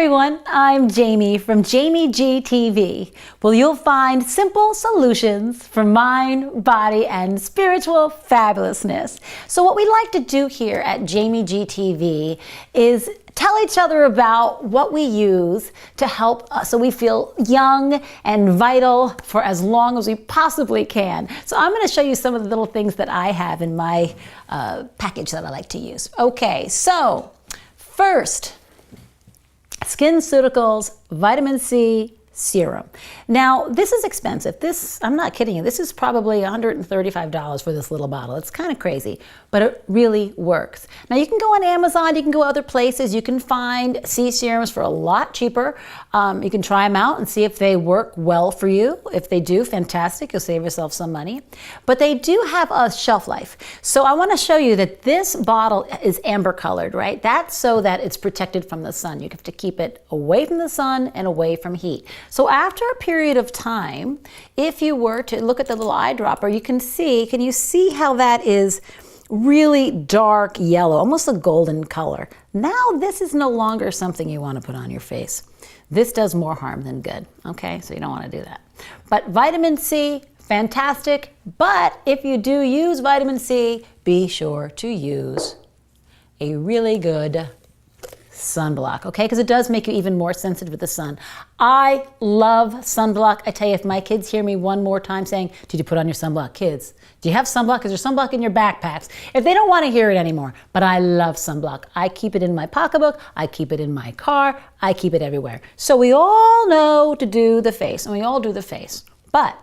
everyone, I'm Jamie from Jamie G TV, where you'll find simple solutions for mind, body, and spiritual fabulousness. So what we like to do here at Jamie G TV is tell each other about what we use to help us so we feel young and vital for as long as we possibly can. So I'm going to show you some of the little things that I have in my package that I like to use. Okay, so first, SkinCeuticals Vitamin C Serum. Now, this is expensive. I'm not kidding you, this is probably $135 for this little bottle. It's kind of crazy, but it really works. Now, you can go on Amazon, you can go other places, you can find C serums for a lot cheaper. You can try them out and see if they work well for you. If they do, fantastic, you'll save yourself some money. But they do have a shelf life. So I want to show you that this bottle is amber colored, right? That's so that it's protected from the sun. You have to keep it away from the sun and away from heat. So after a period of time, if you were to look at the little eyedropper, you can you see how that is really dark yellow, almost a golden color. Now this is no longer something you want to put on your face. This does more harm than good, okay? So you don't want to do that. But vitamin C, fantastic. But if you do use vitamin C, be sure to use a really good sunblock, okay? Because it does make you even more sensitive to the sun. I love sunblock. I tell you, if my kids hear me one more time saying, did you put on your sunblock? Kids, do you have sunblock? Is there sunblock in your backpacks? If they don't want to hear it anymore, but I love sunblock. I keep it in my pocketbook. I keep it in my car. I keep it everywhere. So we all know to do the face, and we all do the face. But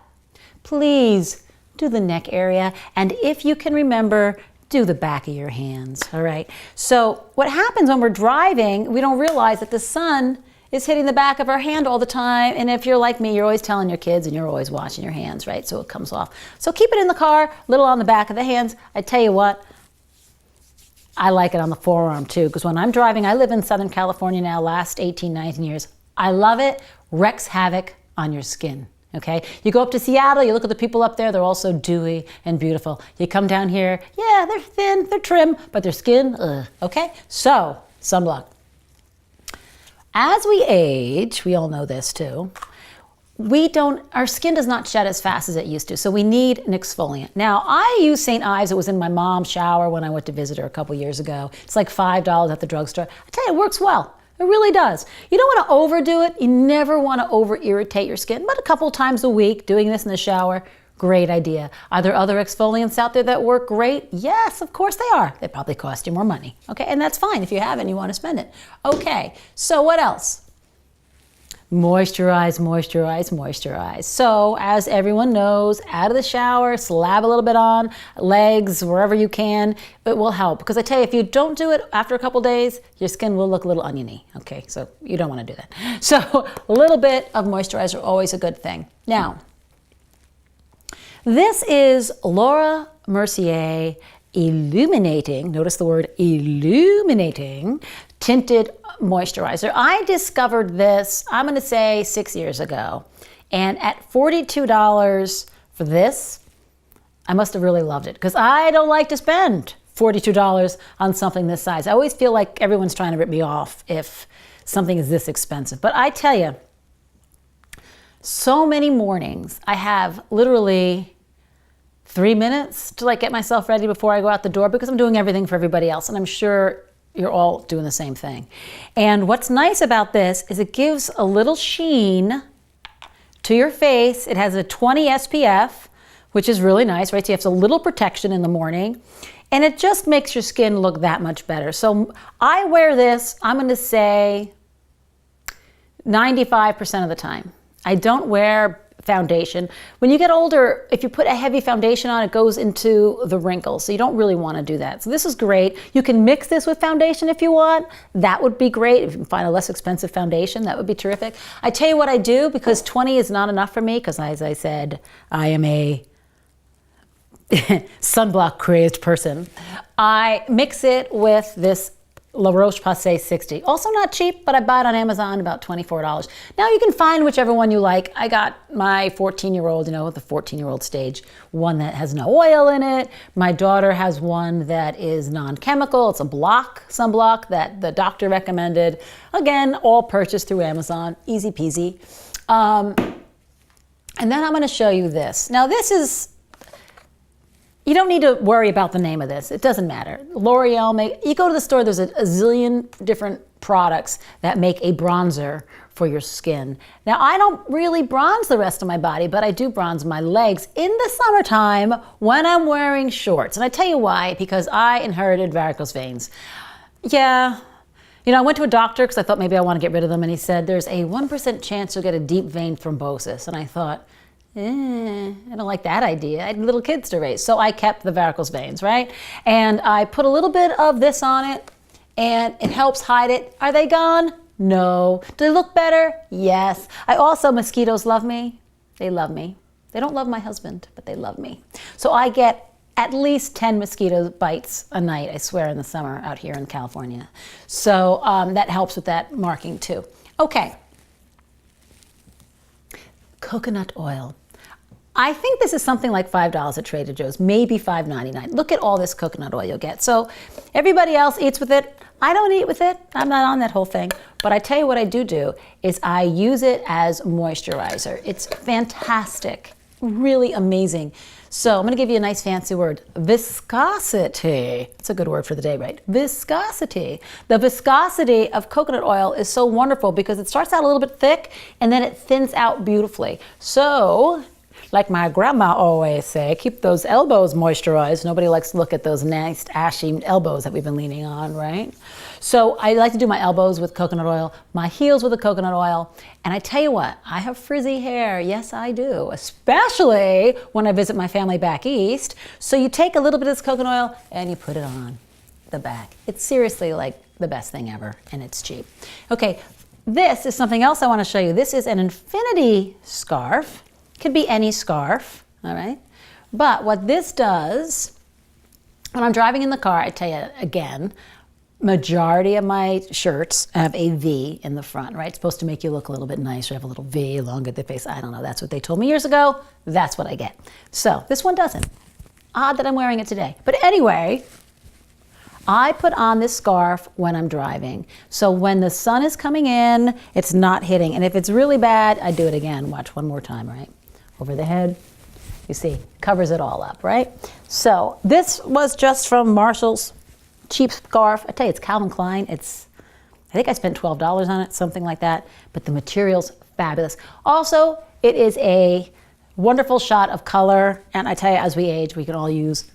please do the neck area. And if you can remember, do the back of your hands, all right? So what happens when we're driving, we don't realize that the sun is hitting the back of our hand all the time. And if you're like me, you're always telling your kids and you're always washing your hands, right? So it comes off. So keep it in the car, a little on the back of the hands. I tell you what, I like it on the forearm too, because when I'm driving, I live in Southern California now, last 18, 19 years. I love it, wreaks havoc on your skin. Okay, you go up to Seattle, you look at the people up there, they're all so dewy and beautiful. You come down here, yeah, they're thin, they're trim, but their skin, ugh. Okay, so sunblock. As we age, we all know this too, our skin does not shed as fast as it used to, so we need an exfoliant. Now, I use St. Ives. It was in my mom's shower when I went to visit her a couple years ago. It's like $5 at the drugstore. I tell you, it works well. It really does. You don't want to overdo it. You never want to over-irritate your skin, but a couple times a week, doing this in the shower, great idea. Are there other exfoliants out there that work great? Yes, of course they are. They probably cost you more money, okay? And that's fine if you have it and you want to spend it. Okay, so what else? Moisturize, moisturize, moisturize. So as everyone knows, out of the shower, slab a little bit on, legs, wherever you can, it will help. Because I tell you, if you don't do it after a couple days, your skin will look a little oniony. Okay, so you don't want to do that. So a little bit of moisturizer, always a good thing. Now, this is Laura Mercier Illuminating, notice the word illuminating, tinted moisturizer. I discovered this, I'm going to say 6 years ago. And at $42 for this, I must have really loved it because I don't like to spend $42 on something this size. I always feel like everyone's trying to rip me off if something is this expensive. But I tell you, so many mornings I have literally 3 minutes to get myself ready before I go out the door because I'm doing everything for everybody else. And I'm sure you're all doing the same thing. And what's nice about this is it gives a little sheen to your face. It has a 20 SPF, which is really nice, right? So you have a little protection in the morning. And it just makes your skin look that much better. So I wear this, I'm going to say 95% of the time. I don't wear foundation. When you get older, if you put a heavy foundation on, it goes into the wrinkles. So you don't really want to do that. So this is great. You can mix this with foundation if you want. That would be great. If you can find a less expensive foundation, that would be terrific. I tell you what I do, because 20 is not enough for me, because as I said, I am a sunblock crazed person. I mix it with this La Roche-Posay 60. Also not cheap, but I buy it on Amazon about $24. Now you can find whichever one you like. I got my 14-year-old, the 14-year-old stage, one that has no oil in it. My daughter has one that is non-chemical. It's a sunblock that the doctor recommended. Again, all purchased through Amazon. Easy peasy. And then I'm going to show you this. Now this is, you don't need to worry about the name of this. It doesn't matter. L'Oreal, you go to the store, there's a zillion different products that make a bronzer for your skin. Now, I don't really bronze the rest of my body, but I do bronze my legs in the summertime when I'm wearing shorts. And I tell you why, because I inherited varicose veins. Yeah. I went to a doctor because I thought maybe I want to get rid of them, and he said there's a 1% chance you'll get a deep vein thrombosis. And I thought, I don't like that idea. I had little kids to raise. So I kept the varicose veins, right? And I put a little bit of this on it, and it helps hide it. Are they gone? No. Do they look better? Yes. Mosquitoes love me. They love me. They don't love my husband, but they love me. So I get at least 10 mosquito bites a night, I swear, in the summer out here in California. So that helps with that marking too. Okay. Coconut oil. I think this is something like $5 at Trader Joe's, maybe $5.99. Look at all this coconut oil you'll get. So everybody else eats with it. I don't eat with it. I'm not on that whole thing. But I tell you what I do is I use it as moisturizer. It's fantastic, really amazing. So I'm going to give you a nice fancy word, viscosity. It's a good word for the day, right? Viscosity. The viscosity of coconut oil is so wonderful because it starts out a little bit thick and then it thins out beautifully. So, like my grandma always say, keep those elbows moisturized. Nobody likes to look at those nice ashy elbows that we've been leaning on, right? So I like to do my elbows with coconut oil, my heels with the coconut oil. And I tell you what, I have frizzy hair. Yes, I do, especially when I visit my family back east. So you take a little bit of this coconut oil and you put it on the back. It's seriously like the best thing ever, and it's cheap. Okay, this is something else I want to show you. This is an infinity scarf. Could be any scarf, all right? But what this does, when I'm driving in the car, I tell you again, majority of my shirts have a V in the front, right? It's supposed to make you look a little bit nicer, have a little V along at the face. I don't know, that's what they told me years ago. That's what I get. So this one doesn't. Odd that I'm wearing it today. But anyway, I put on this scarf when I'm driving. So when the sun is coming in, it's not hitting. And if it's really bad, I do it again. Watch one more time, right? Over the head, you see, covers it all up, right? So this was just from Marshall's cheap scarf. I tell you, it's Calvin Klein. I think I spent $12 on it, something like that, but the material's fabulous. Also, it is a wonderful shot of color, and I tell you, as we age, we can all use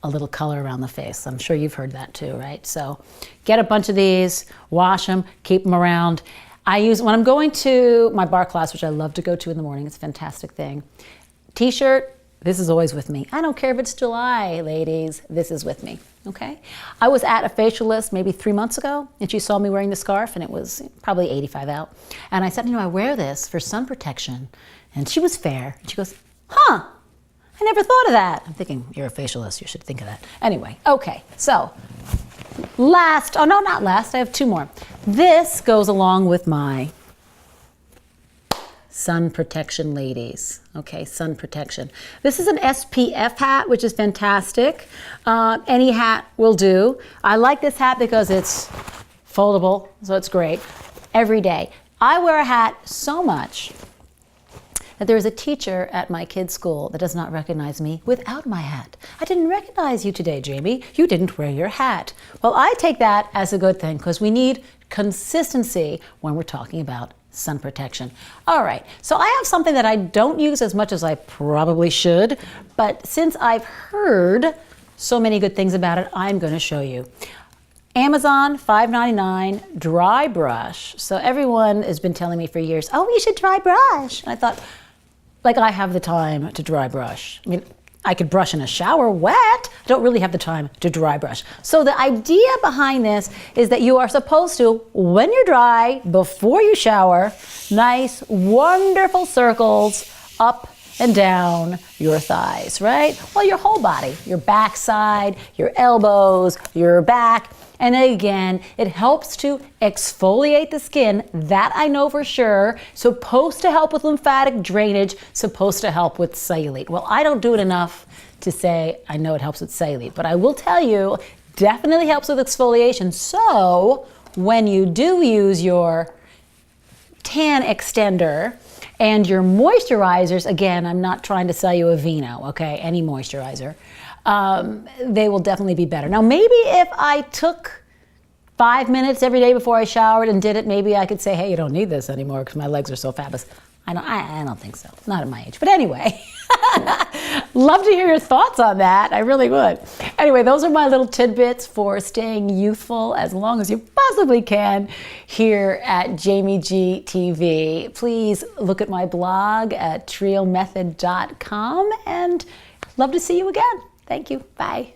a little color around the face. I'm sure you've heard that too, right? So get a bunch of these, wash them, keep them around. When I'm going to my bar class, which I love to go to in the morning, it's a fantastic thing. T-shirt, this is always with me. I don't care if it's July, ladies, this is with me, okay? I was at a facialist maybe 3 months ago, and she saw me wearing the scarf, and it was probably 85 out. And I said, I wear this for sun protection. And she was fair, and she goes, huh, I never thought of that. I'm thinking, you're a facialist, you should think of that. Anyway, okay, so not last, I have two more. This goes along with my sun protection, ladies. Okay, sun protection. This is an SPF hat, which is fantastic. Any hat will do. I like this hat because it's foldable, so it's great. Every day. I wear a hat so much that there is a teacher at my kid's school that does not recognize me without my hat. I didn't recognize you today, Jamie. You didn't wear your hat. Well, I take that as a good thing because we need consistency when we're talking about sun protection. All right, so I have something that I don't use as much as I probably should, but since I've heard so many good things about it, I'm going to show you. Amazon, $5.99, dry brush. So everyone has been telling me for years, oh, you should dry brush. And I thought, like, I have the time to dry brush. I mean, I could brush in a shower wet. I don't really have the time to dry brush. So the idea behind this is that you are supposed to, when you're dry, before you shower, nice, wonderful circles up and down your thighs, right? Well, your whole body, your backside, your elbows, your back. And again, it helps to exfoliate the skin. That I know for sure. Supposed to help with lymphatic drainage, supposed to help with cellulite. Well, I don't do it enough to say I know it helps with cellulite, but I will tell you, definitely helps with exfoliation. So when you do use your tan extender and your moisturizers, again, I'm not trying to sell you a Vino, okay, any moisturizer, they will definitely be better. Now, maybe if I took 5 minutes every day before I showered and did it, maybe I could say, hey, you don't need this anymore because my legs are so fabulous. I don't think so, not at my age. But anyway, love to hear your thoughts on that. I really would. Anyway, those are my little tidbits for staying youthful as long as you possibly can here at Jamie G TV. Please look at my blog at triomethod.com and love to see you again. Thank you. Bye.